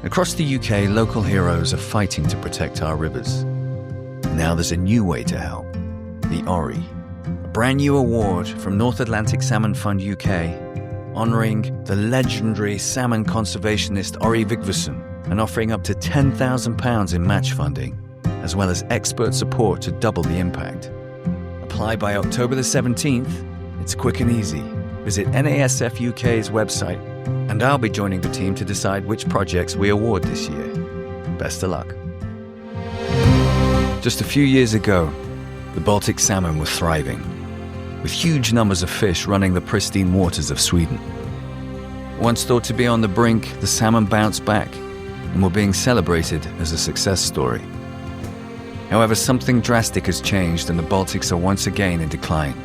Across the UK, local heroes are fighting to protect our rivers. Now there's a new way to help. The ORI, a brand new award from North Atlantic Salmon Fund UK, honouring the legendary salmon conservationist Ori Vigfusson and offering up to £10,000 in match funding, as well as expert support to double the impact. Apply by October the 17th. It's quick and easy. Visit NASF UK's website, and I'll be joining the team to decide which projects we award this year. Best of luck. Just a few years ago, the Baltic salmon were thriving, with huge numbers of fish running the pristine waters of Sweden. Once thought to be on the brink, the salmon bounced back and were being celebrated as a success story. However, something drastic has changed and the Baltics are once again in decline.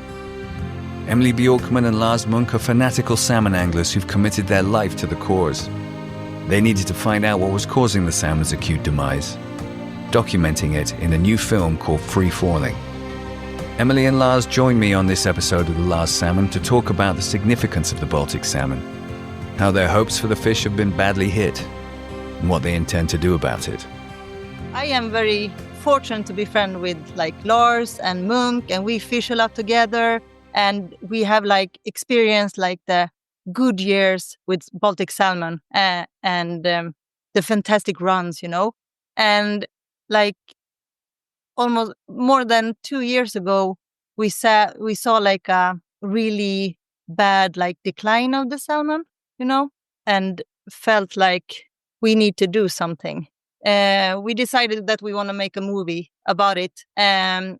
Emilie Bjorkman and Lars Munk are fanatical salmon anglers who've committed their life to the cause. They needed to find out what was causing the salmon's acute demise, documenting it in a new film called Free Falling. Emilie and Lars join me on this episode of The Last Salmon to talk about the significance of the Baltic salmon, how their hopes for the fish have been badly hit, and what they intend to do about it. I am very fortunate to be friends with Lars and Munk, and we fish a lot together. And we have experienced the good years with Baltic salmon and the fantastic runs, And almost more than 2 years ago, we saw a really bad decline of the salmon, and felt like we need to do something. We decided that we want to make a movie about it, and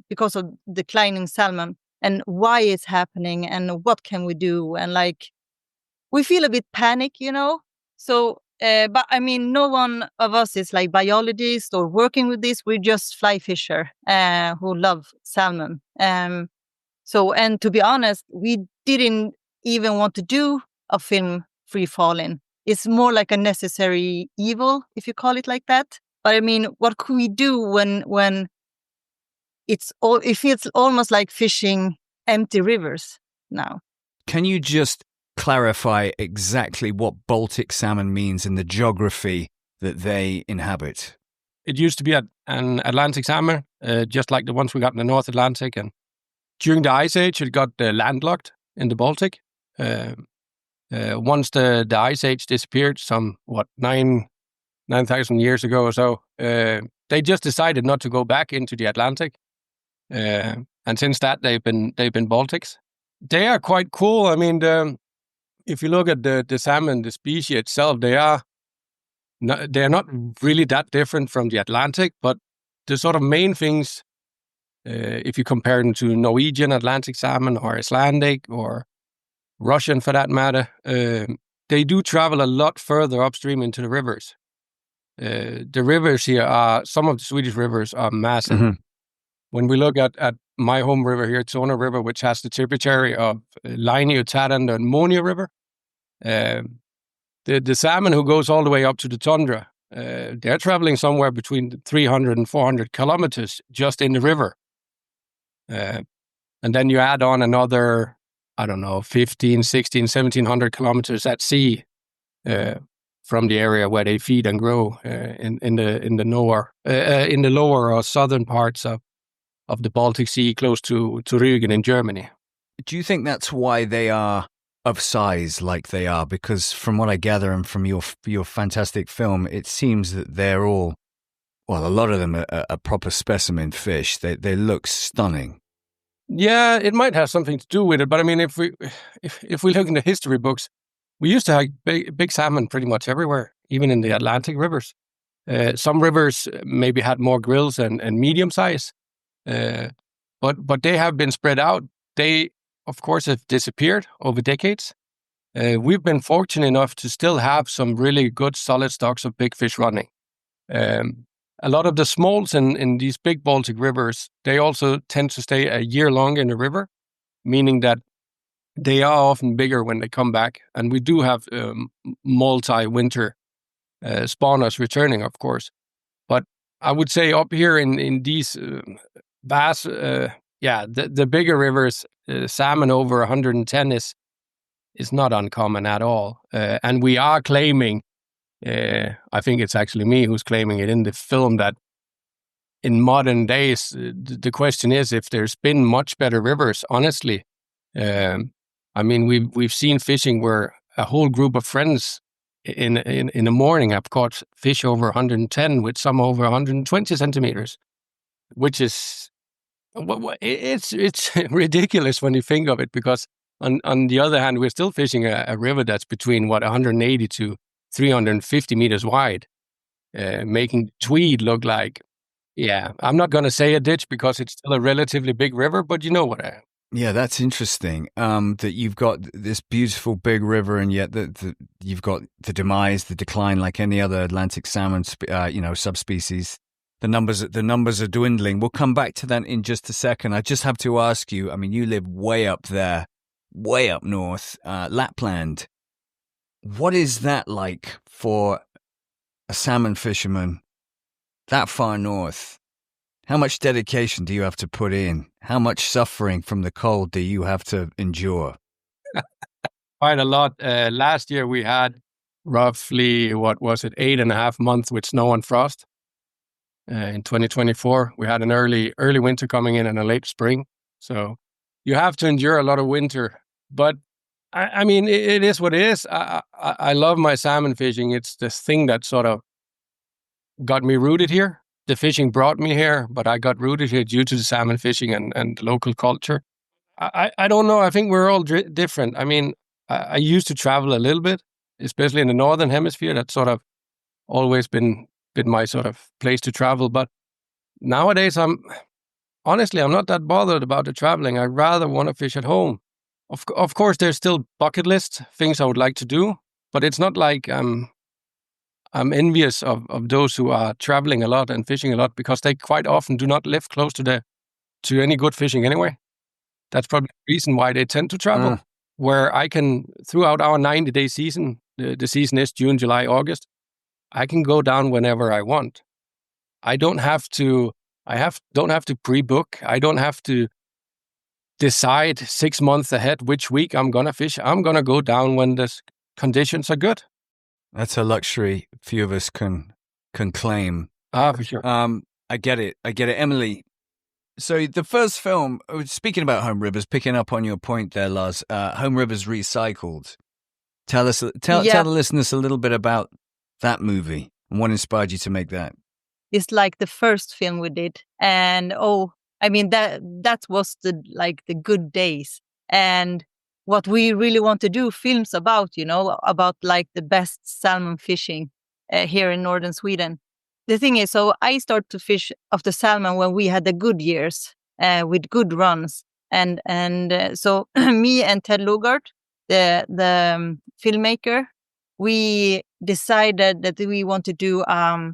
because of declining salmon. And why it's happening and what can we do? And we feel a bit panic, So, but I mean, no one of us is biologists or working with this. We're just fly fisher who love salmon. So, and to be honest, we didn't even want to do a film Free Falling. It's more like a necessary evil, if you call it like that. But I mean, what could we do when it feels almost like fishing empty rivers now? Can you just clarify exactly what Baltic salmon means in the geography that they inhabit? It used to be an Atlantic salmon, just like the ones we got in the North Atlantic. And during the Ice Age, it got landlocked in the Baltic. Once the Ice Age disappeared, 9,000 years ago or so, they just decided not to go back into the Atlantic. And since that, they've been Baltics. They are quite cool. I mean, if you look at the salmon, the species itself, they're not really that different from the Atlantic. But the sort of main things, if you compare them to Norwegian Atlantic salmon or Icelandic or Russian for that matter, they do travel a lot further upstream into the rivers. The rivers here some of the Swedish rivers are massive. Mm-hmm. When we look at my home river here, Tona River, which has the tributary of Lainio, Tärendö, and Monia River, the salmon who goes all the way up to the tundra, they're traveling somewhere between 300 and 400 kilometers just in the river. And then you add on another, 15, 16, 1,700 kilometers at sea from the area where they feed and grow in the lower or southern parts of the Baltic Sea, close to Rügen in Germany. Do you think that's why they are of size like they are? Because from what I gather and from your fantastic film, it seems that they're all, a lot of them are proper specimen fish. They look stunning. Yeah, it might have something to do with it. But I mean, if we look in the history books, we used to have big salmon pretty much everywhere, even in the Atlantic rivers. Some rivers maybe had more grills and medium size. But they have been spread out. They, of course, have disappeared over decades. We've been fortunate enough to still have some really good solid stocks of big fish running. A lot of the smolts in these big Baltic rivers, they also tend to stay a year longer in the river, meaning that they are often bigger when they come back. And we do have multi-winter spawners returning, of course. But I would say up here in these vast, the bigger rivers, salmon over 110 is not uncommon at all. And we are claiming I think it's actually me who's claiming it in the film that in modern days, the question is if there's been much better rivers, honestly. I mean, we've seen fishing where a whole group of friends in the morning have caught fish over 110 with some over 120 centimeters, which is it's ridiculous when you think of it, because on the other hand, we're still fishing a river that's between 180 to 350 meters wide, making Tweed look like, yeah, I'm not going to say a ditch because it's still a relatively big river, but you know what I am. Yeah, that's interesting. That you've got this beautiful big river, and yet you've got the demise, the decline, like any other Atlantic salmon, subspecies. The numbers are dwindling. We'll come back to that in just a second. I just have to ask you. I mean, you live way up there, way up north, Lapland. What is that like for a salmon fisherman that far north? How much dedication do you have to put in? How much suffering from the cold do you have to endure? Quite a lot. Last year we had roughly, 8.5 months with snow and frost. In 2024, we had an early winter coming in and a late spring. So you have to endure a lot of winter. But I mean, it is what it is. I love my salmon fishing. It's this thing that sort of got me rooted here. The fishing brought me here, but I got rooted here due to the salmon fishing and local culture. I don't know. I think we're all different. I mean, I used to travel a little bit, especially in the Northern Hemisphere. That's sort of always been my sort of place to travel. But nowadays, I'm not that bothered about the traveling. I rather want to fish at home. Of course, there's still bucket list things I would like to do, but it's not like I'm envious of those who are traveling a lot and fishing a lot, because they quite often do not live close to any good fishing anyway. That's probably the reason why they tend to travel. Where I can, throughout our 90-day season, the season is June, July, August, I can go down whenever I want. I don't have to pre-book. I don't have to decide 6 months ahead which week I'm going to fish. I'm going to go down when the conditions are good. That's a luxury few of us can claim. For sure. I get it. Emilie, so the first film, speaking about home rivers, picking up on your point there, Lars, Home Rivers Recycled. Tell the listeners a little bit about that movie and what inspired you to make that. It's like the first film we did. And I mean, that was the good days. And what we really want to do films about, about like the best salmon fishing here in northern Sweden. The thing is, so I started to fish after salmon when we had the good years with good runs. And so me and Ted Lugard, the filmmaker, we decided that we want to do a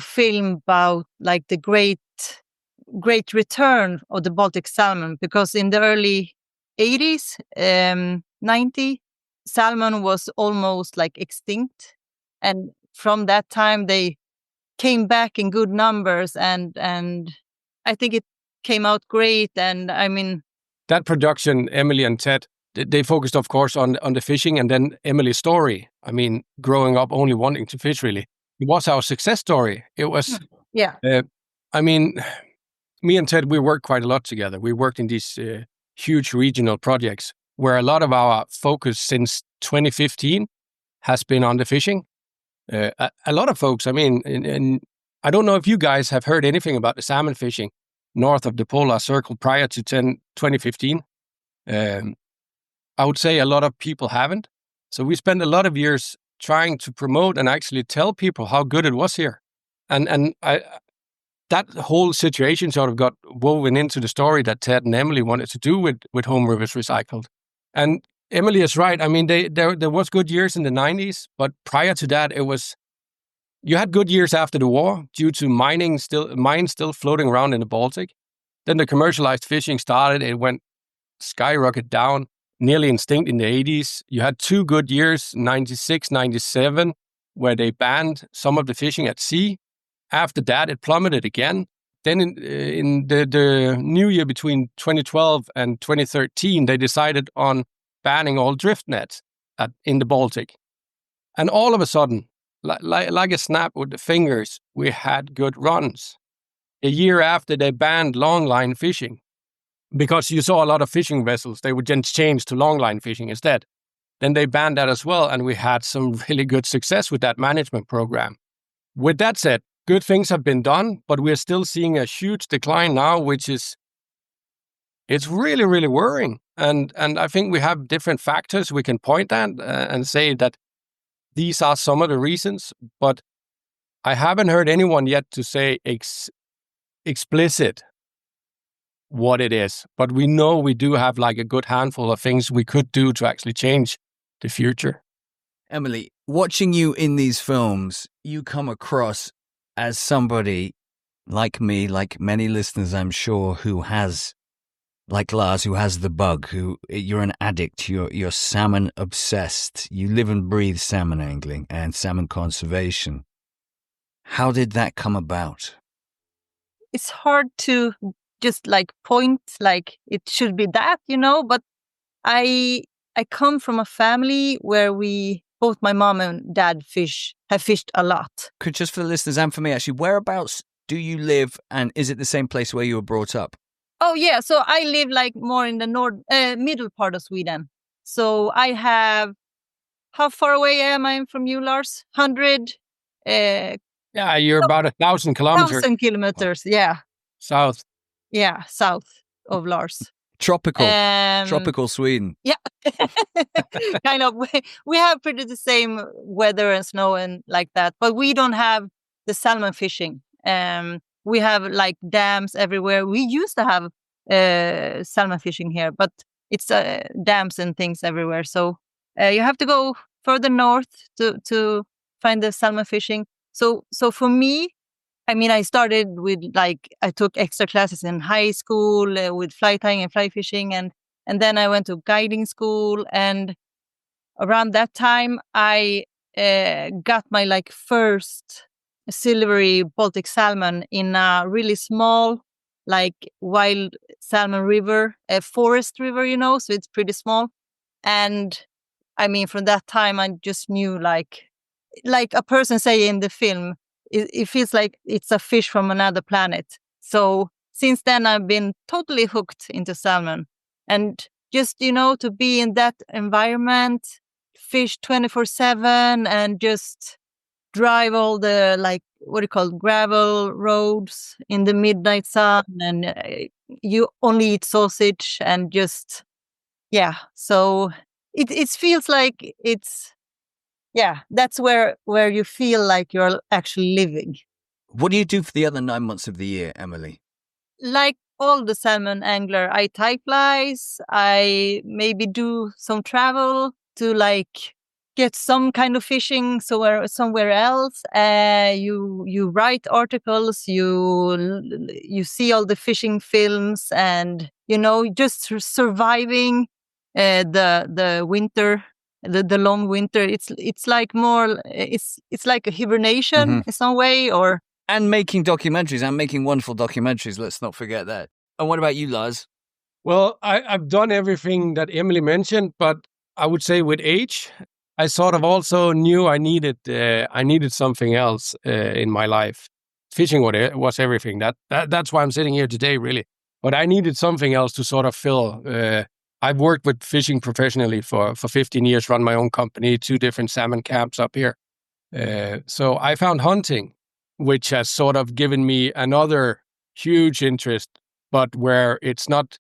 film about like the great return of the Baltic salmon, because in the early 80s, 90, salmon was almost like extinct. And from that time, they came back in good numbers. And I think it came out great. And I mean, that production, Emilie and Ted, they focused, of course, on the fishing, and then Emilie's story. I mean, growing up only wanting to fish, really. It was our success story. It was, yeah. I mean, me and Ted, we worked quite a lot together. We worked in these huge regional projects where a lot of our focus since 2015 has been on the fishing. A lot of folks, I mean, and I don't know if you guys have heard anything about the salmon fishing north of the Polar Circle prior to 2015. I would say a lot of people haven't. So we spent a lot of years trying to promote and actually tell people how good it was here. And that whole situation sort of got woven into the story that Ted and Emilie wanted to do with Home Rivers Recycled. And Emilie is right. I mean, there was good years in the 90s, but prior to that, you had good years after the war due to mines still floating around in the Baltic. Then the commercialized fishing started. It went skyrocket down, nearly extinct in the 80s. You had 2 good years, 96, 97, where they banned some of the fishing at sea. After that, it plummeted again. Then in the new year between 2012 and 2013, they decided on banning all drift nets in the Baltic. And all of a sudden, like a snap with the fingers, we had good runs. A year after they banned longline fishing, because you saw a lot of fishing vessels, they would then change to longline fishing instead. Then they banned that as well, and we had some really good success with that management program. With that said, good things have been done, but we're still seeing a huge decline now, it's really, really worrying. And I think we have different factors we can point at and say that these are some of the reasons, but I haven't heard anyone yet to say explicit what it is. But we know we do have like a good handful of things we could do to actually change the future. Emilie, watching you in these films, you come across as somebody like me, like many listeners, I'm sure, who has, like Lars, who has the bug, you're an addict, you're salmon obsessed. You live and breathe salmon angling and salmon conservation. How did that come about? It's hard to just like point like it should be that, but I come from a family where both my mom and dad have fished a lot. Just for the listeners and for me, actually, whereabouts do you live, and is it the same place where you were brought up? Oh yeah, so I live like more in the middle part of Sweden. So I have, how far away am I from you, Lars? 100? Yeah, you're about 1,000 kilometers. 1,000 kilometers, yeah. South. Yeah, south of Lars. Tropical Sweden. Yeah, kind of. We have pretty the same weather and snow and like that, but we don't have the salmon fishing. We have like dams everywhere. We used to have salmon fishing here, but it's dams and things everywhere. So you have to go further north to find the salmon fishing. So for me, I mean, I started with I took extra classes in high school with fly tying and fly fishing, and then I went to guiding school. And around that time, I got my first silvery Baltic salmon in a really small, wild salmon river, a forest river, so it's pretty small. And I mean, from that time, I just knew like a person say in the film, it feels like it's a fish from another planet. So since then, I've been totally hooked into salmon. And just, to be in that environment, fish 24/7 and just drive all the, gravel roads in the midnight sun. And you only eat sausage and just, yeah. So it feels like it's, yeah, that's where you feel like you're actually living. What do you do for the other 9 months of the year, Emilie? Like all the salmon angler, I tie flies. I maybe do some travel to get some kind of fishing somewhere else. You write articles. You see all the fishing films, and just surviving the winter. The long winter, it's like more, it's like a hibernation in some way, and making documentaries and making wonderful documentaries. Let's not forget that. And what about you, Lars? Well, I've done everything that Emilie mentioned, but I would say with age, I sort of also knew I needed something else in my life. Fishing was everything. That's why I'm sitting here today, really. But I needed something else to sort of fill. I've worked with fishing professionally for 15 years, run my own company, 2 different salmon camps up here. So I found hunting, which has sort of given me another huge interest, but where it's not,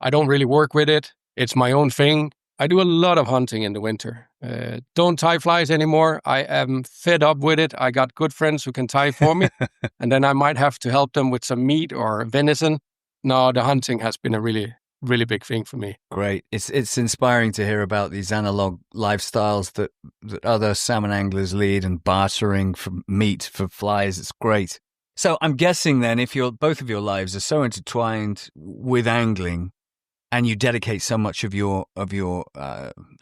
I don't really work with it. It's my own thing. I do a lot of hunting in the winter. Don't tie flies anymore. I am fed up with it. I got good friends who can tie for me, and then I might have to help them with some meat or venison. No, the hunting has been a really big thing for me. Great. It's inspiring to hear about these analog lifestyles that other salmon anglers lead, and bartering for meat for flies. It's great. So I'm guessing then, if both of your lives are so intertwined with angling, and you dedicate so much of your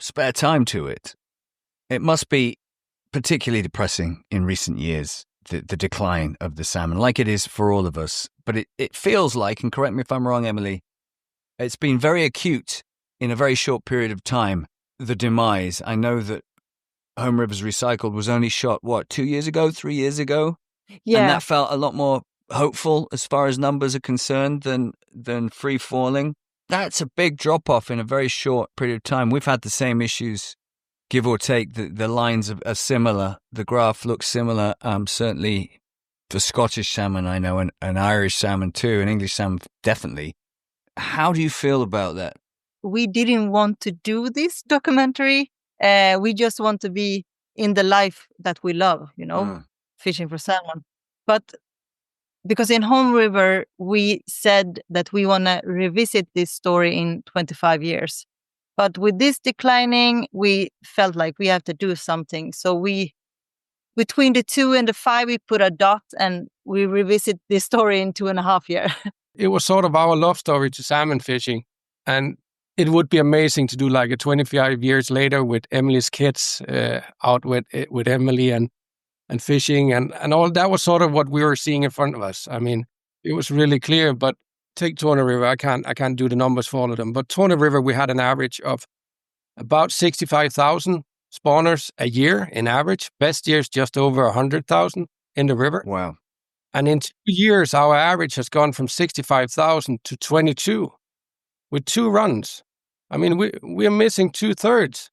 spare time to it, it must be particularly depressing in recent years, the decline of the salmon, like it is for all of us. But it feels like, and correct me if I'm wrong, Emilie, it's been very acute in a very short period of time, the demise. I know that Home Rivers Recycled was only shot, 2 years ago, 3 years ago? Yeah. And that felt a lot more hopeful as far as numbers are concerned than Free Falling. That's a big drop-off in a very short period of time. We've had the same issues, give or take. The lines are similar. The graph looks similar, certainly for Scottish salmon, I know, and Irish salmon too, and English salmon definitely. How do you feel about that? We didn't want to do this documentary. We just want to be in the life that we love, fishing for salmon. But because in Home River, we said that we want to revisit this story in 25 years. But with this declining, we felt like we have to do something. So between the 2 and the 5, we put a dot and we revisit this story in 2.5 years. It was sort of our love story to salmon fishing. And it would be amazing to do like a 25 years later with Emilie's kids out with Emilie and fishing and all. That was sort of what we were seeing in front of us. I mean, it was really clear. But take Tawny River, I can't do the numbers for all of them. But Tawny River, we had an average of about 65,000 spawners a year in average. Best years just over 100,000 in the river. Wow. And in 2 years, our average has gone from 65,000 to 22 with 2 runs. I mean, we're missing 2/3,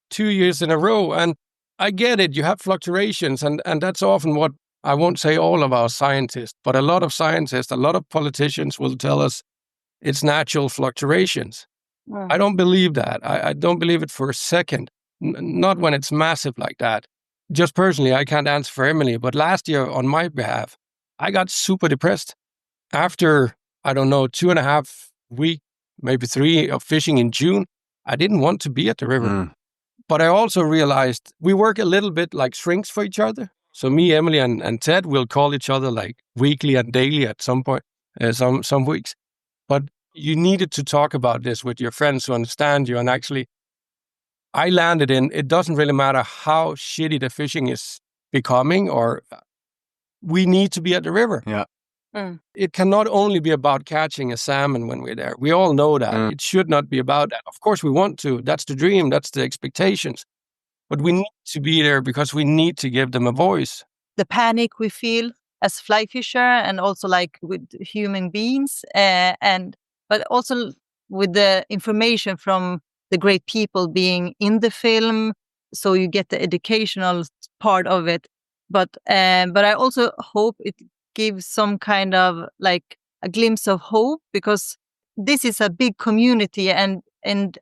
2 years in a row. And I get it. You have fluctuations. And that's often what, I won't say all of our scientists, but a lot of scientists, a lot of politicians will tell us it's natural fluctuations. Yeah. I don't believe that. I don't believe it for a second. Not when it's massive like that. Just personally, I can't answer for Emilie, but last year on my behalf, I got super depressed. After, 2.5 weeks, maybe 3 of fishing in June, I didn't want to be at the river. But I also realized we work a little bit like shrinks for each other. So me, Emilie, and Ted will call each other like weekly and daily at some point, some weeks. But you needed to talk about this with your friends who understand you. And actually, I landed in, it doesn't really matter how shitty the fishing is becoming, or we need to be at the river. Yeah. It cannot only be about catching a salmon when we're there. We all know that. It should not be about that. Of course, we want to. That's the dream. That's the expectations. But we need to be there because we need to give them a voice. The panic we feel as fly fisher and also like with human beings, but also with the information from the great people being in the film. So you get the educational part of it. But I also hope it gives some kind of like a glimpse of hope, because this is a big community, and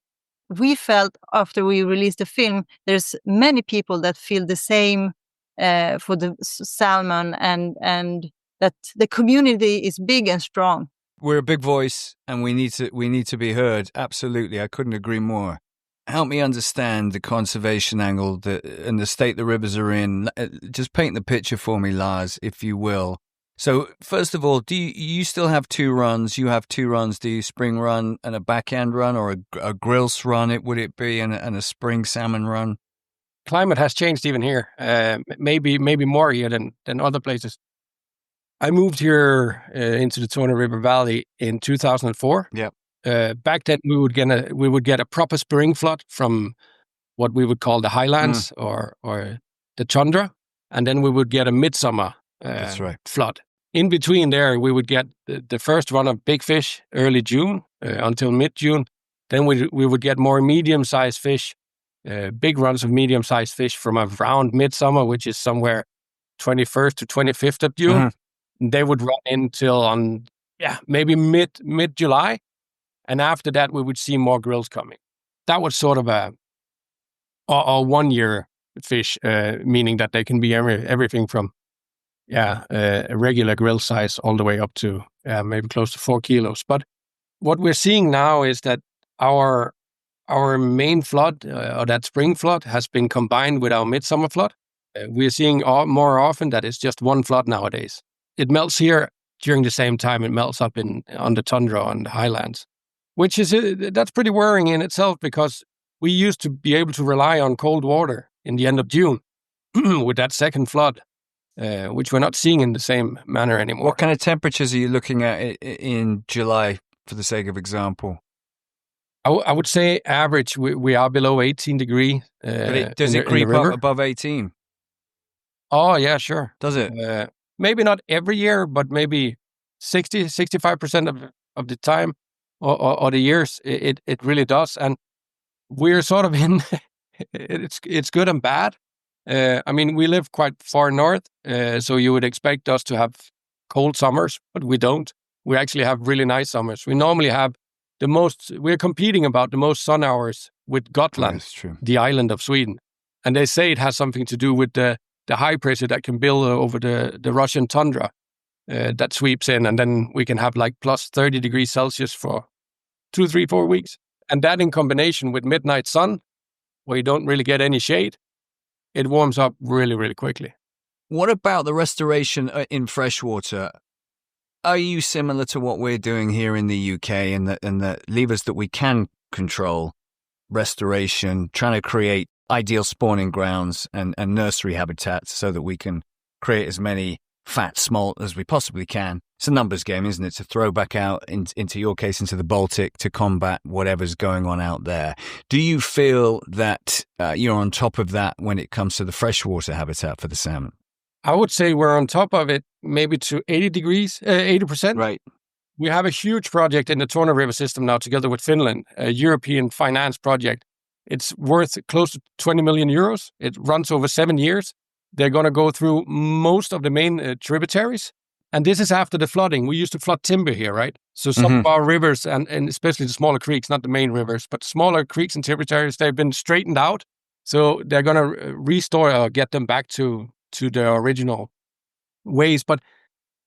we felt after we released the film, there's many people that feel the same for the salmon, and that the community is big and strong. We're a big voice, and we need to be heard. Absolutely, I couldn't agree more. Help me understand the conservation angle and the state the rivers are in. Just paint the picture for me, Lars, if you will. So, first of all, do you still have 2 runs? You have 2 runs. Do you spring run and a backhand run, or a grilse run? Would it be and a spring salmon run? Climate has changed even here. Maybe more here than other places. I moved here into the Tawny River Valley in 2004. Yeah. Back then, we would get a proper spring flood from what we would call the highlands or the tundra, and then we would get a midsummer That's right. flood. In between there, we would get the first run of big fish early June until mid-June. Then we would get more medium-sized fish, big runs of medium-sized fish from around midsummer, which is somewhere 21st to 25th of June. Mm-hmm. They would run until maybe mid-July. And after that, we would see more grills coming. That was sort of a 1-year fish, meaning that they can be everything from a regular grill size all the way up to maybe close to 4 kilos. But what we're seeing now is that our main flood, or that spring flood, has been combined with our midsummer flood. We're seeing more often that it's just one flood nowadays. It melts here during the same time it melts up on the tundra on the highlands, which is that's pretty worrying in itself, because we used to be able to rely on cold water in the end of June with that second flood. Which we're not seeing in the same manner anymore. What kind of temperatures are you looking at in July, for the sake of example? I would say average, we are below 18 degree. But does it in the creep up river. above 18? Oh, yeah, sure. Does it? Maybe not every year, but maybe 65% of the time or the years, it really does. And we're sort of in, it's good and bad. I mean, we live quite far north, so you would expect us to have cold summers, but we don't. We actually have really nice summers. We normally have we're competing about the most sun hours with Gotland, That's true. the island of Sweden. And they say it has something to do with the high pressure that can build over the Russian tundra that sweeps in. And then we can have like plus 30 degrees Celsius for 2, 3, 4 weeks. And that in combination with midnight sun, where you don't really get any shade, it warms up really, really quickly. What about the restoration in freshwater? Are you similar to what we're doing here in the UK and the levers that we can control? Restoration, trying to create ideal spawning grounds and nursery habitats so that we can create as many fat smolt as we possibly can. It's a numbers game, isn't it? To throw back out into your case, into the Baltic to combat whatever's going on out there. Do you feel that you're on top of that when it comes to the freshwater habitat for the salmon? I would say we're on top of it, maybe to 80%. Right. We have a huge project in the Torne River system now together with Finland, a European finance project. It's worth close to 20 million euros. It runs over 7 years. They're going to go through most of the main tributaries. And this is after the flooding. We used to flood timber here, right? So some of our rivers, and especially the smaller creeks, not the main rivers, but smaller creeks and tributaries, they've been straightened out. So they're going to restore or get them back to their original ways. But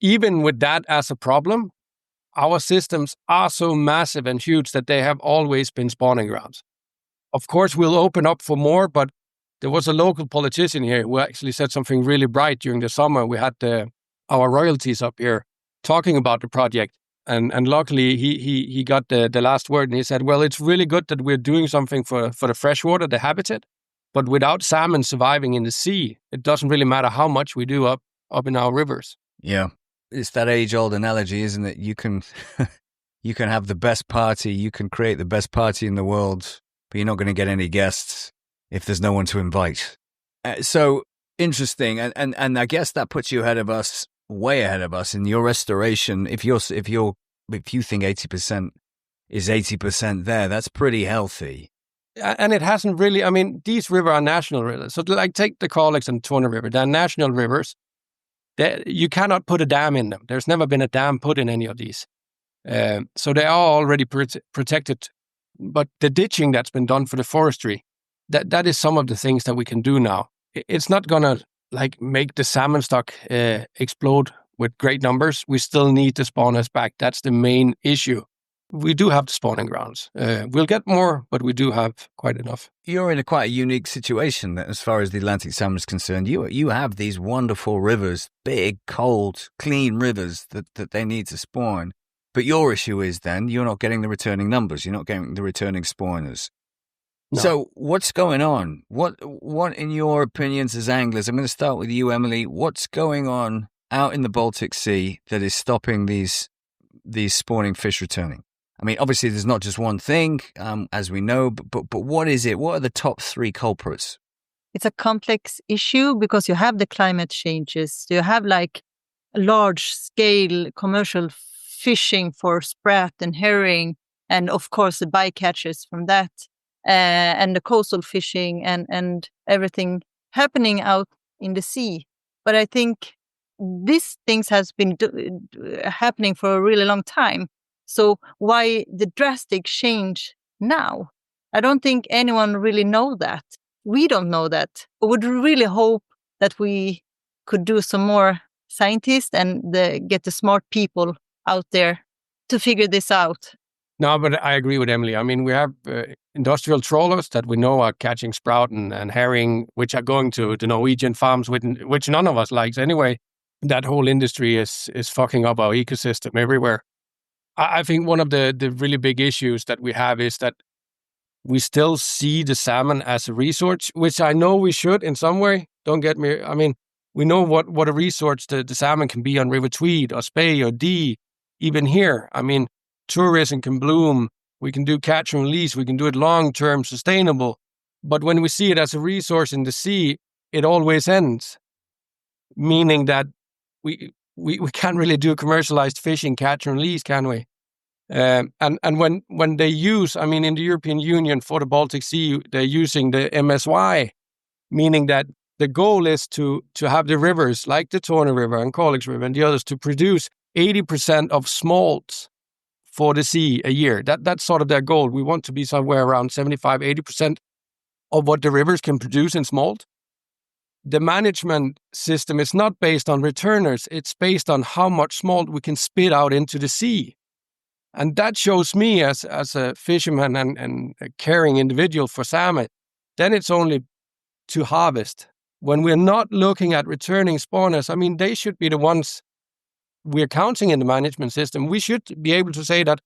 even with that as a problem, our systems are so massive and huge that they have always been spawning grounds. Of course, we'll open up for more, but there was a local politician here who actually said something really bright during the summer. We had our royalties up here talking about the project. And luckily, he got the last word, and he said, well, it's really good that we're doing something for the freshwater, the habitat. But without salmon surviving in the sea, it doesn't really matter how much we do up in our rivers. Yeah. It's that age-old analogy, isn't it? You can have the best party, you can create the best party in the world, but you're not going to get any guests if there's no one to invite. So interesting, and I guess that puts you ahead of us, way ahead of us in your restoration. If you think 80% is 80% there, that's pretty healthy. And it hasn't really. I mean, these rivers are national rivers. So, like, take the Kalix and Torne River. They're national rivers. You cannot put a dam in them. There's never been a dam put in any of these. So they are already protected. But the ditching that's been done for the forestry, that is some of the things that we can do now. It's not going to like make the salmon stock explode with great numbers. We still need the spawners back. That's the main issue. We do have the spawning grounds. We'll get more, but we do have quite enough. You're in quite a unique situation as far as the Atlantic salmon is concerned. You have these wonderful rivers, big, cold, clean rivers that they need to spawn. But your issue is then you're not getting the returning numbers. You're not getting the returning spawners. No. So what's going on? What in your opinions as anglers, I'm going to start with you, Emilie. What's going on out in the Baltic Sea that is stopping these spawning fish returning? I mean, obviously, there's not just one thing, as we know, but what is it? What are the top 3 culprits? It's a complex issue because you have the climate changes. You have like large-scale commercial fishing for sprat and herring, and of course the bycatches from that, and the coastal fishing and everything happening out in the sea. But I think these things has been happening for a really long time. So why the drastic change now? I don't think anyone really know that. We don't know that. I would really hope that we could do some more scientists and get the smart people out there to figure this out. No, but I agree with Emilie. I mean, we have industrial trawlers that we know are catching sprout and herring, which are going to the Norwegian farms, which none of us likes anyway. That whole industry is fucking up our ecosystem everywhere. I think one of the really big issues that we have is that we still see the salmon as a resource, which I know we should in some way. Don't get me. I mean, we know what a resource the salmon can be on River Tweed or Spey or Dee, even here. I mean, tourism can bloom We can do catch and release. We can do it long-term, sustainable. But when we see it as a resource in the sea, it always ends, meaning that we can't really do commercialized fishing, catch and release, can we? And when they use, I mean, in the European Union for the Baltic Sea, they're using the MSY, meaning that the goal is to have the rivers like the Torne River and Kalix River and the others to produce 80% of smolts for the sea a year. That's sort of their goal. We want to be somewhere around 75-80% of what the rivers can produce in smolt. The management system is not based on returners. It's based on how much smolt we can spit out into the sea. And that shows me as a fisherman and a caring individual for salmon, then it's only to harvest. When we're not looking at returning spawners, I mean, they should be the ones we're counting in the management system. We should be able to say that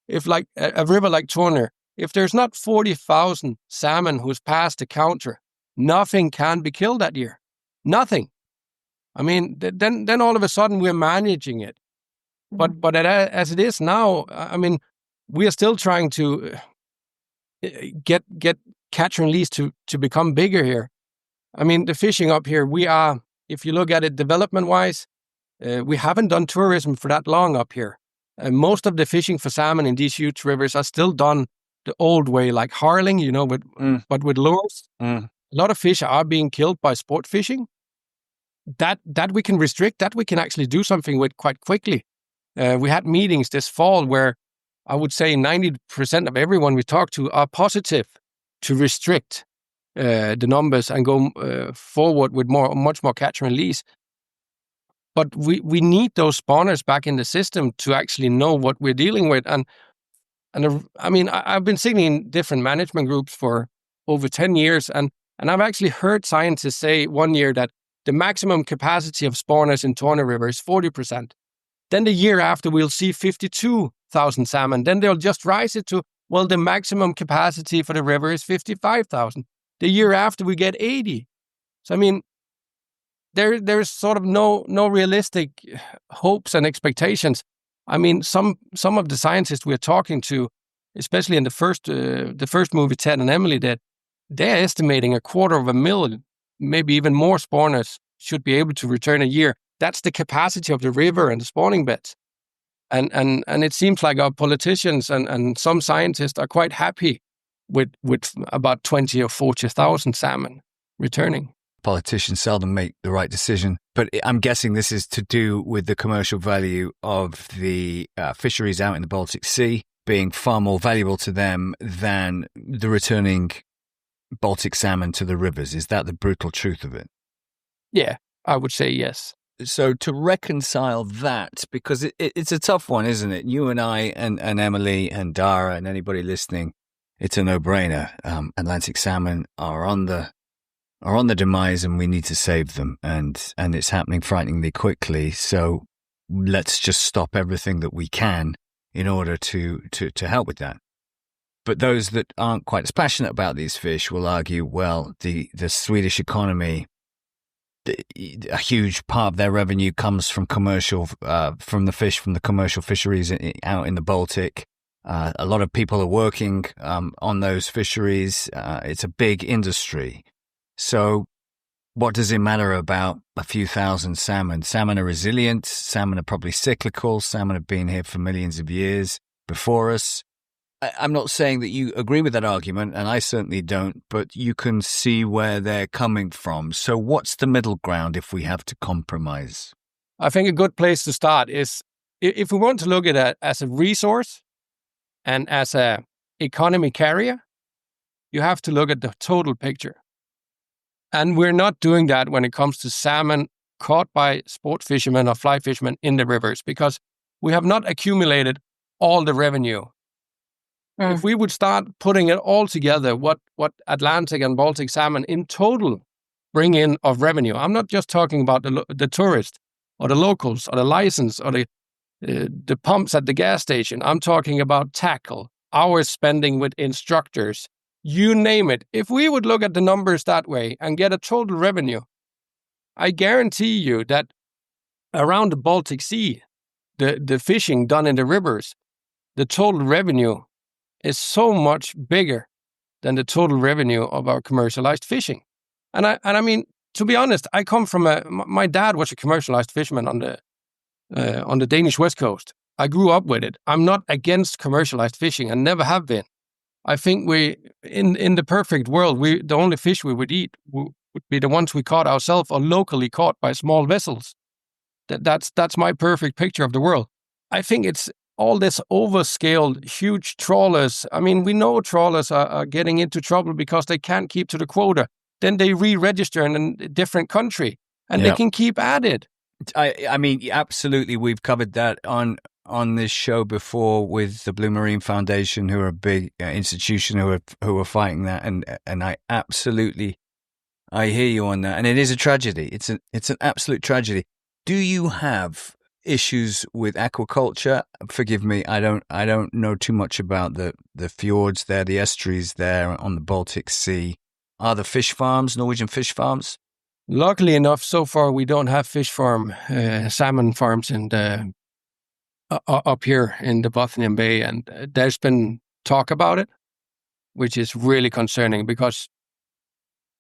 if like a river like Torne, if there's not 40,000 salmon who's passed the counter, nothing can be killed that year. Nothing. I mean, then all of a sudden we're managing it. But as it is now, I mean, we are still trying to get catch and release to become bigger here. I mean, the fishing up here, we are, if you look at it development-wise, we haven't done tourism for that long up here. Most of the fishing for salmon in these huge rivers are still done the old way, like harling, but with lures. A lot of fish are being killed by sport fishing. That we can restrict, that we can actually do something with quite quickly. We had meetings this fall where I would say 90% of everyone we talk to are positive to restrict the numbers and go forward with much more catch and release. But we need those spawners back in the system to actually know what we're dealing with. And I mean, I've been sitting in different management groups for over 10 years, and I've actually heard scientists say one year that the maximum capacity of spawners in Torne River is 40%. Then the year after, we'll see 52,000 salmon. Then they'll just rise it to, well, the maximum capacity for the river is 55,000. The year after, we get 80. So, I mean, there's sort of no realistic hopes and expectations. I mean, some of the scientists we're talking to, especially in the first movie Ted and Emilie did, they're estimating 250,000, maybe even more spawners should be able to return a year. That's the capacity of the river and the spawning beds. And it seems like our politicians and some scientists are quite happy with about 20 or 40,000 salmon returning. Politicians seldom make the right decision, but I'm guessing this is to do with the commercial value of the fisheries out in the Baltic Sea being far more valuable to them than the returning Baltic salmon to the rivers. Is that the brutal truth of it? Yeah, I would say yes. So to reconcile that, because it's a tough one, isn't it? You and I and Emilie and Dara and anybody listening, it's a no-brainer. Atlantic salmon are on the demise, and we need to save them, and it's happening frighteningly quickly. So let's just stop everything that we can in order to help with that. But those that aren't quite as passionate about these fish will argue, well, the Swedish economy, a huge part of their revenue comes from commercial, from the commercial fisheries out in the Baltic. A lot of people are working on those fisheries. It's a big industry. So what does it matter about a few thousand salmon? Salmon are resilient. Salmon are probably cyclical. Salmon have been here for millions of years before us. I'm not saying that you agree with that argument, and I certainly don't, but you can see where they're coming from. So what's the middle ground if we have to compromise? I think a good place to start is, if we want to look at it as a resource and as a economy carrier, you have to look at the total picture. And we're not doing that when it comes to salmon caught by sport fishermen or fly fishermen in the rivers, because we have not accumulated all the revenue. If we would start putting it all together, what Atlantic and Baltic salmon in total bring in of revenue, I'm not just talking about the tourists or the locals or the license or the pumps at the gas station. I'm talking about tackle, hours spending with instructors, you name it. If we would look at the numbers that way and get a total revenue, I guarantee you that around the Baltic Sea, the fishing done in the rivers, the total revenue is so much bigger than the total revenue of our commercialized fishing. And I mean, to be honest, I come from my dad was a commercialized fisherman on the Danish West Coast. I grew up with it. I'm not against commercialized fishing and never have been. I think in the perfect world, the only fish we would eat would be the ones we caught ourselves or locally caught by small vessels. That's my perfect picture of the world. I think it's all this overscaled, huge trawlers. I mean, we know trawlers are getting into trouble because they can't keep to the quota. Then they re-register in a different country, and they can keep at it. I mean, absolutely. We've covered that on this show before with the Blue Marine Foundation, who are a big institution who are fighting that, and I hear you on that, and it is a tragedy. It's an absolute tragedy. Do you have issues with aquaculture? Forgive me, I don't know too much about the fjords there, the estuaries there on the Baltic Sea. Are the fish farms, Norwegian fish farms? Luckily enough, so far we don't have salmon farms up here in the Bothnian Bay, and there's been talk about it, which is really concerning because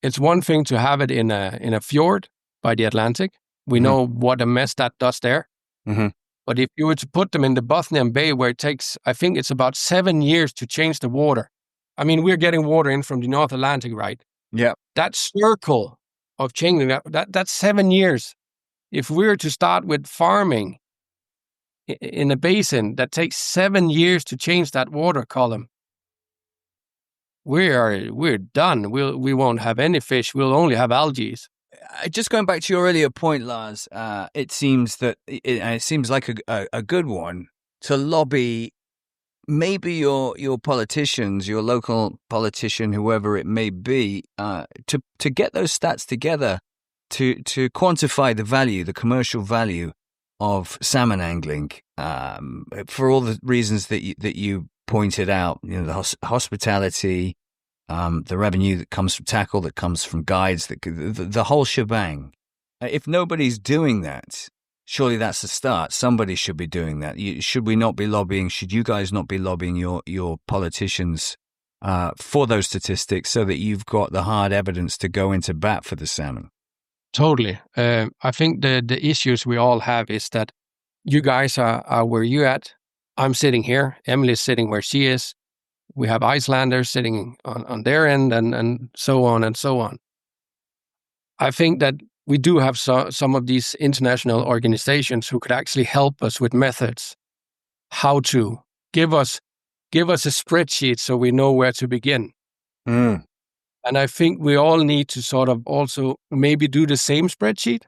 it's one thing to have it in a fjord by the Atlantic. We know what a mess that does there. Mm-hmm. But if you were to put them in the Bothnian Bay, where it takes, I think it's about 7 years to change the water. I mean, we're getting water in from the North Atlantic, right? Yeah. That circle of changing that's 7 years. If we were to start with farming in a basin that takes 7 years to change that water column, we're done. We won't have any fish. We'll only have algae. Just going back to your earlier point, Lars, it seems that it seems like a good one to lobby. Maybe your politicians, your local politician, whoever it may be, to get those stats together, to quantify the value, the commercial value of salmon angling, for all the reasons that you pointed out. You know, the hospitality, the revenue that comes from tackle, that comes from guides, the whole shebang. If nobody's doing that, surely that's the start. Somebody should be doing that. Should we not be lobbying? Should you guys not be lobbying your politicians for those statistics so that you've got the hard evidence to go into bat for the salmon? Totally. I think the issues we all have is that you guys are where you're at. I'm sitting here. Emilie's sitting where she is. We have Icelanders sitting on their end and so on and so on. I think that we do have some of these international organizations who could actually help us with methods, how to give us a spreadsheet so we know where to begin. Mm. And I think we all need to sort of also maybe do the same spreadsheet,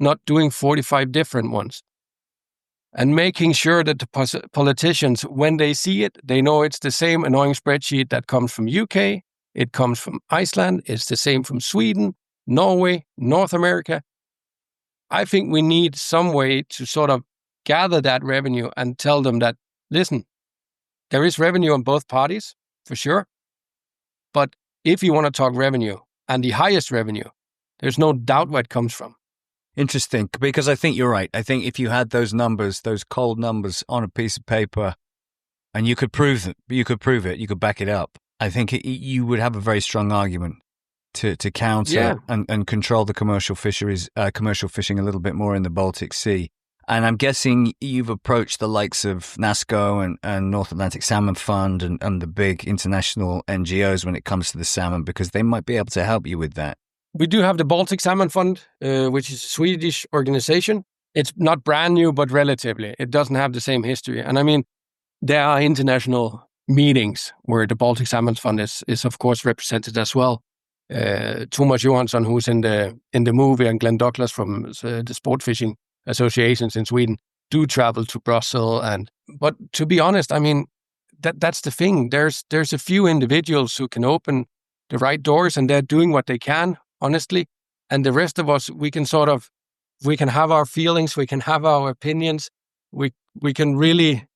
not doing 45 different ones. And making sure that the politicians, when they see it, they know it's the same annoying spreadsheet that comes from UK, it comes from Iceland, it's the same from Sweden, Norway, North America. I think we need some way to sort of gather that revenue and tell them that, listen, there is revenue on both parties, for sure. But if you want to talk revenue and the highest revenue, there's no doubt where it comes from. Interesting, because I think you're right. I think if you had those numbers, those cold numbers on a piece of paper, and you could prove it, you could back it up, I think you would have a very strong argument to counter and control the commercial fishing a little bit more in the Baltic Sea. And I'm guessing you've approached the likes of NASCO and North Atlantic Salmon Fund and the big international NGOs when it comes to the salmon, because they might be able to help you with that. We do have the Baltic Salmon Fund, which is a Swedish organization. It's not brand new, but relatively. It doesn't have the same history. And I mean, there are international meetings where the Baltic Salmon Fund is of course represented as well. Thomas Johansson, who's in the movie, and Glenn Douglas from the Sport Fishing Associations in Sweden do travel to Brussels. But to be honest, I mean, that's the thing. There's a few individuals who can open the right doors, and they're doing what they can, honestly. And the rest of us, we can have our feelings, we can have our opinions, we can really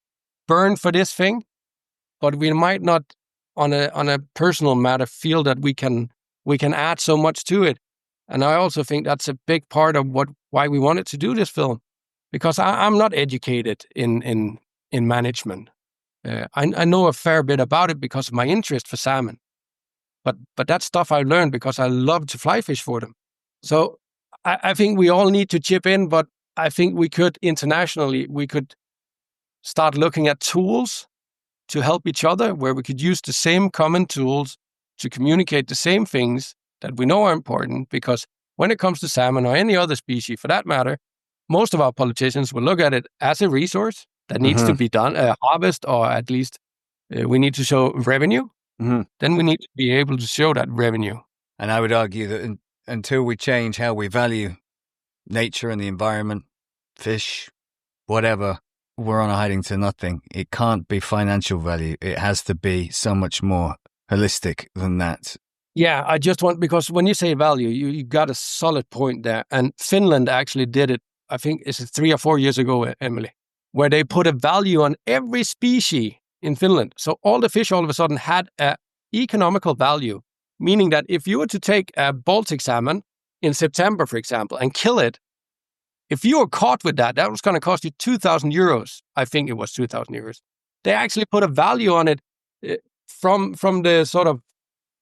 burn for this thing, but we might not on a personal matter feel that we can add so much to it. And I also think that's a big part of why we wanted to do this film, because I'm not educated in management. I know a fair bit about it because of my interest for salmon. But that's stuff I learned because I love to fly fish for them. So I think we all need to chip in, but I think we could internationally, we could start looking at tools to help each other, where we could use the same common tools to communicate the same things that we know are important. Because when it comes to salmon or any other species for that matter, most of our politicians will look at it as a resource that needs to be done, harvest, or at least we need to show revenue. Then we need to be able to show that revenue. And I would argue that until we change how we value nature and the environment, fish, whatever, we're on a hiding to nothing. It can't be financial value. It has to be so much more holistic than that. Yeah, I just want, because when you say value, you got a solid point there. And Finland actually did it, I think it's 3 or 4 years ago, Emilie, where they put a value on every species in Finland. So all the fish all of a sudden had an economical value, meaning that if you were to take a Baltic salmon in September, for example, and kill it, if you were caught with that, that was going to cost you 2,000 euros. I think it was 2,000 euros. They actually put a value on it from the sort of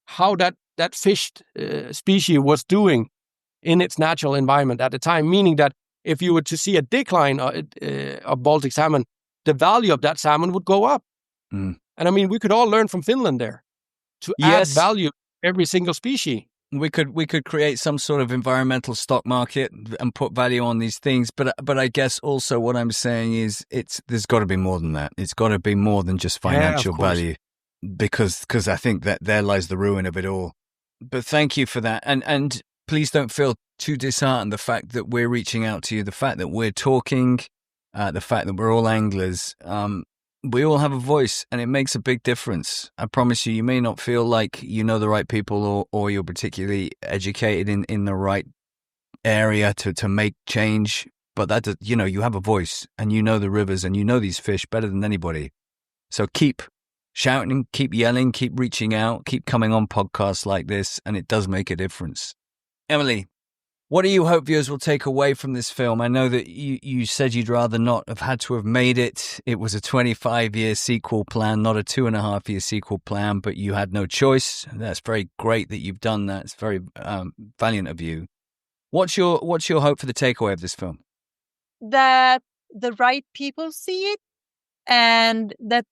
how that fish species was doing in its natural environment at the time, meaning that if you were to see a decline of Baltic salmon, the value of that salmon would go up. And I mean, we could all learn from Finland there to add value to every single species. We could create some sort of environmental stock market and put value on these things, but I guess also what I'm saying is there's got to be more than that. It's got to be more than just financial value, because I think that there lies the ruin of it all. But thank you for that, and please don't feel too disheartened. The fact that we're reaching out to you, the fact that we're talking, the fact that we're all anglers. We all have a voice, and it makes a big difference. I promise you, you may not feel like you know the right people or you're particularly educated in the right area to make change, but that, you have a voice, and you know the rivers, and you know these fish better than anybody. So keep shouting, keep yelling, keep reaching out, keep coming on podcasts like this, and it does make a difference. Emilie, what do you hope viewers will take away from this film? I know that you said you'd rather not have had to have made it. It was a 25-year sequel plan, not a 2.5-year sequel plan, but you had no choice. That's very great that you've done that. It's very valiant of you. What's your hope for the takeaway of this film? That the right people see it, and that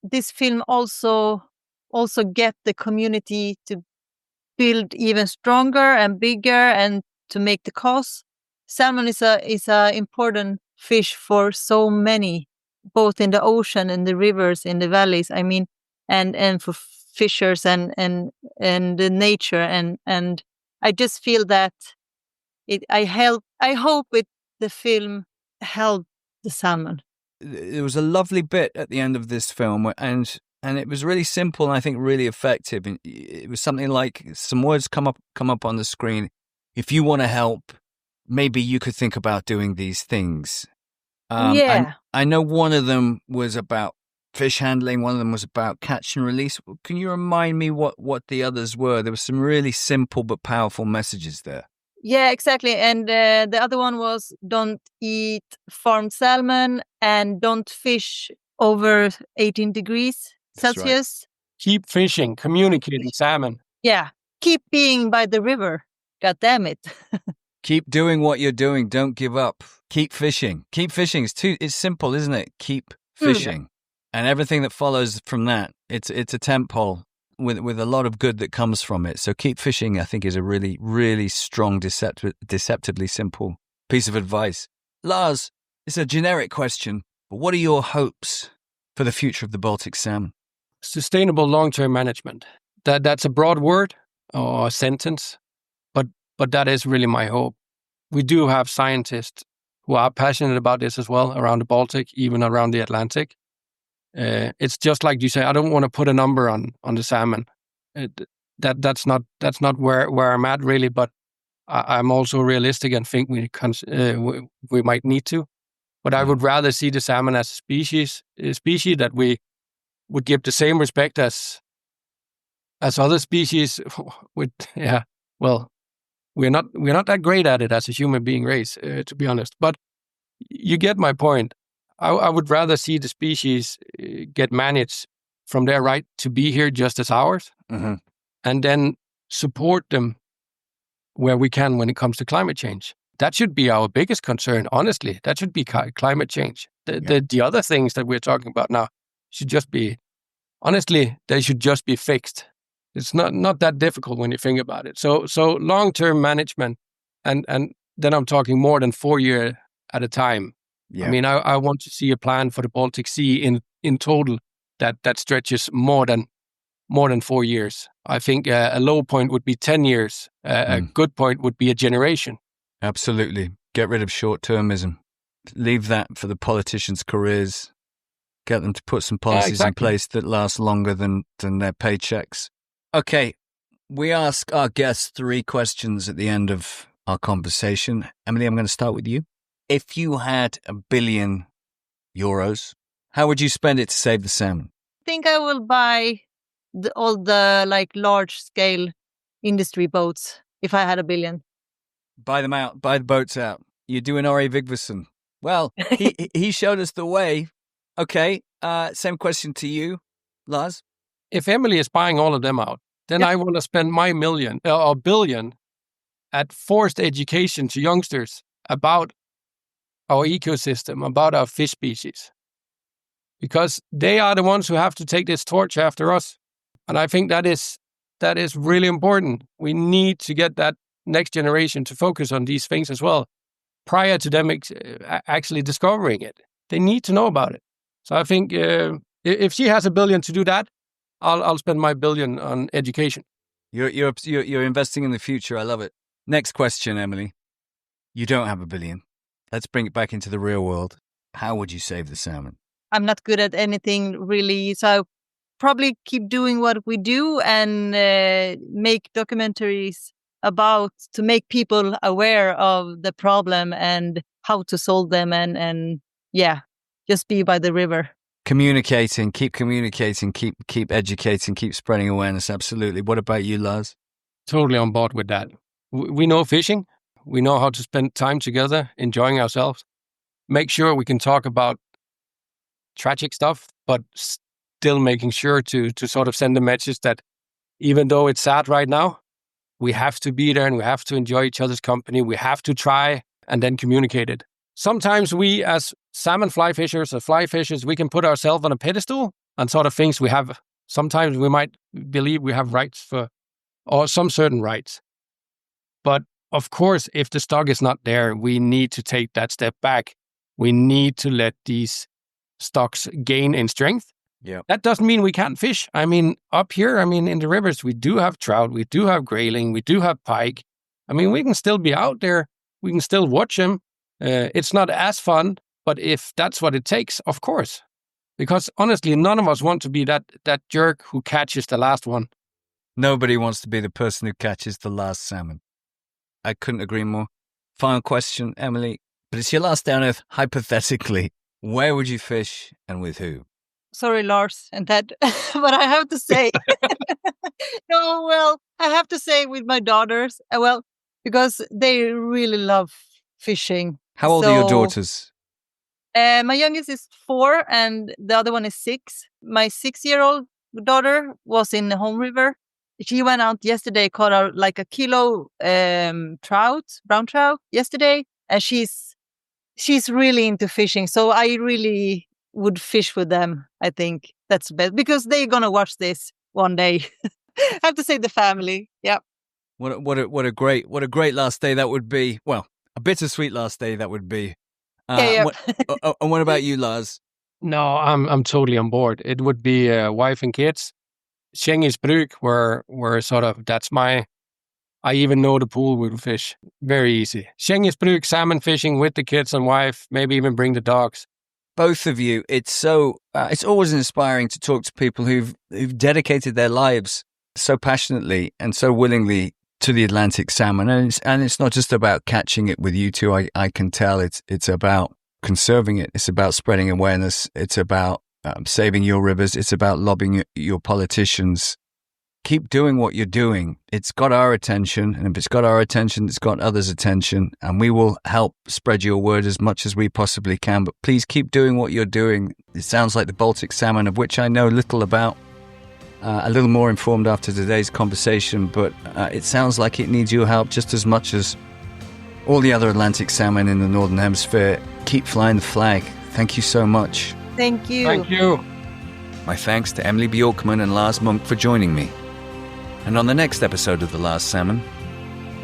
this film also get the community to build even stronger and bigger, and to make the cause. Salmon is a important fish for so many, both in the ocean, in the rivers, in the valleys. I mean, and for fishers and the nature, and I just feel that I hope with the film help the salmon. There was a lovely bit at the end of this film, and it was really simple and I think really effective. It was something like some words come up on the screen. If you want to help, maybe you could think about doing these things. I know one of them was about fish handling. One of them was about catch and release. Can you remind me what the others were? There were some really simple but powerful messages there. Yeah, exactly. And the other one was don't eat farmed salmon and don't fish over 18 degrees Celsius. Right. Keep fishing, communicating salmon. Yeah. Keep being by the river. God damn it. Keep doing what you're doing. Don't give up. Keep fishing. Keep fishing. It's simple, isn't it? Keep fishing. And everything that follows from that, it's a tentpole with a lot of good that comes from it. So keep fishing, I think, is a really, really strong, deceptively simple piece of advice. Lars, it's a generic question, but what are your hopes for the future of the Baltic salmon? Sustainable long-term management. That's a broad word or a sentence, but that is really my hope. We do have scientists who are passionate about this as well, around the Baltic, even around the Atlantic. It's just like you say, I don't want to put a number on the salmon. That's not where I'm at really, but I'm also realistic and think we might need to. But I would rather see the salmon as a species that we would give the same respect as other species. We're not that great at it as a human being race, to be honest. But you get my point. I would rather see the species get managed from their right to be here just as ours, and then support them where we can when it comes to climate change. That should be our biggest concern, honestly. That should be climate change. The other things that we're talking about now should just be, honestly, they should just be fixed. It's not that difficult when you think about it. So long-term management, and then I'm talking more than 4 years at a time. Yeah. I mean, I want to see a plan for the Baltic Sea in total that stretches more than 4 years. I think a low point would be 10 years. A good point would be a generation. Absolutely. Get rid of short-termism. Leave that for the politicians' careers. Get them to put some policies in place that last longer than their paychecks. Okay, we ask our guests 3 questions at the end of our conversation. Emilie, I'm going to start with you. If you had €1 billion, how would you spend it to save the salmon? I think I will buy all the large-scale industry boats if I had $1 billion. Buy them out, buy the boats out. You're doing R.A. Vigvason. Well, he showed us the way. Okay, same question to you, Lars. If Emilie is buying all of them out, then I want to spend my $1 billion at forced education to youngsters about our ecosystem, about our fish species. Because they are the ones who have to take this torch after us. And I think that is really important. We need to get that next generation to focus on these things as well, prior to them actually discovering it. They need to know about it. So I think if she has $1 billion to do that, I'll spend my $1 billion on education. You're investing in the future. I love it. Next question, Emilie. You don't have $1 billion. Let's bring it back into the real world. How would you save the salmon? I'm not good at anything really, so I'll probably keep doing what we do and make documentaries to make people aware of the problem and how to solve them and just be by the river. Communicating, keep educating, keep spreading awareness. Absolutely. What about you, Lars? Totally on board with that. We know fishing. We know how to spend time together, enjoying ourselves. Make sure we can talk about tragic stuff, but still making sure to sort of send a message that even though it's sad right now, we have to be there and we have to enjoy each other's company. We have to try and then communicate it. Sometimes we, as salmon fly fishers or fly fishers, we can put ourselves on a pedestal and sort of things we have. Sometimes we might believe we have rights or some certain rights. But of course, if the stock is not there, we need to take that step back. We need to let these stocks gain in strength. Yeah. That doesn't mean we can't fish. I mean, up here, in the rivers, we do have trout, we do have grayling, we do have pike. We can still be out there. We can still watch them. It's not as fun, but if that's what it takes, of course. Because honestly, none of us want to be that jerk who catches the last one. Nobody wants to be the person who catches the last salmon. I couldn't agree more. Final question, Emilie. But it's your last day on Earth, hypothetically. Where would you fish and with who? Sorry, Lars, and that, but I have to say, I have to say with my daughters, because they really love fishing. How old are your daughters? My youngest is 4 and the other one is 6. My 6-year-old daughter was in the home river. She went out yesterday, caught out like a kilo brown trout yesterday, and she's really into fishing. So I really would fish with them. I think that's the best because they're gonna watch this one day. I have to say the family. Yeah. What a great last day that would be. Well, a bittersweet last day that would be. Yeah. And what about you, Lars? No, I'm totally on board. It would be wife and kids. Skängesbruk, where sort of I even know the pool with fish. Very easy. Skängesbruk, salmon fishing with the kids and wife, maybe even bring the dogs. Both of you, it's always inspiring to talk to people who've dedicated their lives so passionately and so willingly to the Atlantic salmon. And it's not just about catching it with you two. I can tell it's about conserving it. It's about spreading awareness. It's about saving your rivers. It's about lobbying your politicians. keep doing what you're doing. It's got our attention, and if it's got our attention, it's got others' attention, and we will help spread your word as much as we possibly can. But please keep doing what you're doing. It sounds like the Baltic salmon, of which I know little about, a little more informed after today's conversation, but it sounds like it needs your help just as much as all the other Atlantic salmon in the Northern Hemisphere. Keep flying the flag. Thank you so much. Thank you. Thank you. My thanks to Emilie Bjorkman and Lars Munk for joining me. And on the next episode of The Last Salmon,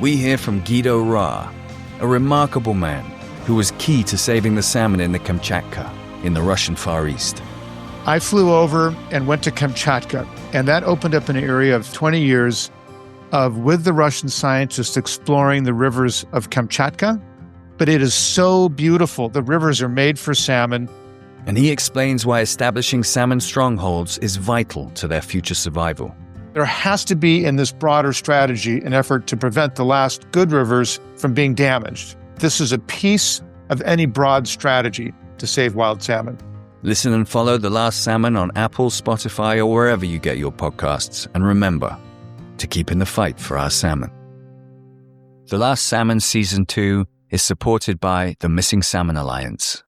we hear from Guido Ra, a remarkable man who was key to saving the salmon in the Kamchatka in the Russian Far East. I flew over and went to Kamchatka, and that opened up an area of 20 years with the Russian scientists exploring the rivers of Kamchatka. But it is so beautiful. The rivers are made for salmon. And he explains why establishing salmon strongholds is vital to their future survival. There has to be, in this broader strategy, an effort to prevent the last good rivers from being damaged. This is a piece of any broad strategy to save wild salmon. Listen and follow The Last Salmon on Apple, Spotify, or wherever you get your podcasts. And remember to keep in the fight for our salmon. The Last Salmon Season 2 is supported by the Missing Salmon Alliance.